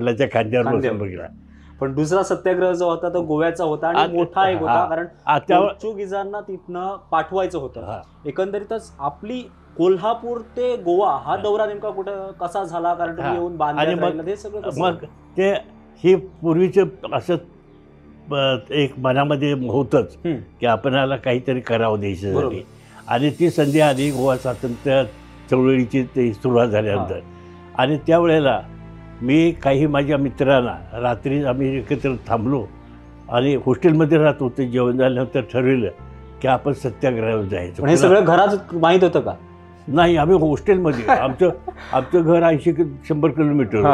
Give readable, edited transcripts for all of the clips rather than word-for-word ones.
वडिलांच्या खांद्यावर बसून बघितला. पण दुसरा सत्याग्रह जो होता तो गोव्याचा होता आणि मोठा एक होता, कारण पोर्चुगीजांना तिथनं पाठवायचं होतं. एकंदरीतच आपली कोल्हापूर ते गोवा हा दौरा नेमका कुठं कसा झाला, कारण तुम्ही येऊन बांधण्यात हे सगळं मग ते हे पूर्वीचं असं एक मनामध्ये होतंच की आपणाला काहीतरी करावं द्यायचं, आणि ती संधी आली गोवा स्वातंत्र्य चळवळीची ते सुरुवात झाल्यानंतर. आणि त्यावेळेला मी काही माझ्या मित्रांना रात्री आम्ही एकत्र थांबलो आणि हॉस्टेलमध्ये राहत होतो. जेवण झाल्यानंतर ठरवलं की आपण सत्याग्रहावर जायचं. हे सगळं घरात माहीत होतं का? नाही, आम्ही हॉस्टेलमध्ये, आमचं घर 80-100 किलोमीटर,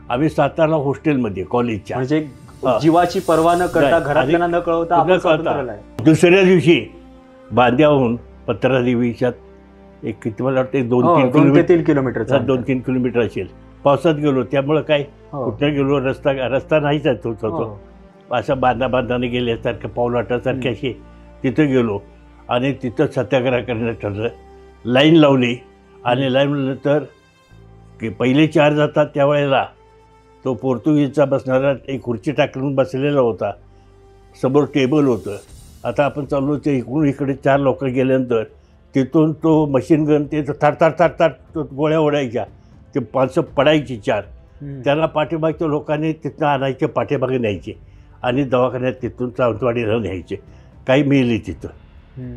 आम्ही सातारला हॉस्टेलमध्ये कॉलेजच्या. म्हणजे जीवाची पर्वा न करता, घरातल्यांना न कळवता दुसऱ्या दिवशी बांद्याहून पत्रादेवीच्या एक किती मला वाटतं 2-3 किलोमीटर असेल. पावसात गेलो त्यामुळं काय कुठं गेलो, रस्ता नाहीच होतो. असं बांधाने गेल्यासारखं पाऊलवाटासारखे असे तिथं गेलो आणि तिथं सत्याग्रह करण्यात ठरलं. लाईन लावली आणि लाईन नंतर की पहिले 4 जातात त्यावेळेला तो पोर्तुगीजचा बसणारा एक खुर्ची टाकून बसलेला होता, समोर टेबल होतं. आता आपण चाललो ते इकडे 4 लोक गेल्यानंतर तिथून तो मशीन गन ते ताट गोळ्या ओढायच्या, ते माणसं पडायची 4. त्यांना पाठीमागच्या लोकांनी तिथनं आणायचे, पाठीमागे न्यायचे आणि दवाखान्यात तिथून सावंतवाडीला न्यायचे. काही मेले तिथं,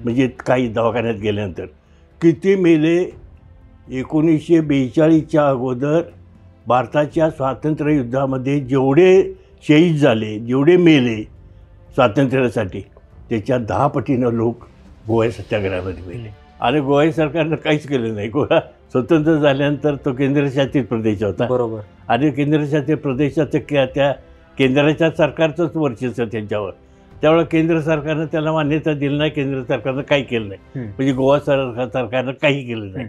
म्हणजे काही दवाखान्यात गेल्यानंतर किती मेले. 1942च्या अगोदर भारताच्या स्वातंत्र्य युद्धामध्ये जेवढे शहीद झाले, जेवढे मेले स्वातंत्र्यासाठी, त्याच्या 10 पटीनं लोक गोवा सत्याग्रहामध्ये मेले. आणि गोवा सरकारनं काहीच केलं नाही. गोवा स्वतंत्र झाल्यानंतर तो केंद्रशासित प्रदेश होता, बरोबर, आणि केंद्रशासित प्रदेशाचं त्या केंद्राच्या सरकारचंच वर्चस्व त्यांच्यावर. त्यामुळे केंद्र सरकारनं त्याला मान्यता दिली नाही, केंद्र सरकारनं काही केलं नाही, म्हणजे गोवा सरकारनं काही केलं नाही.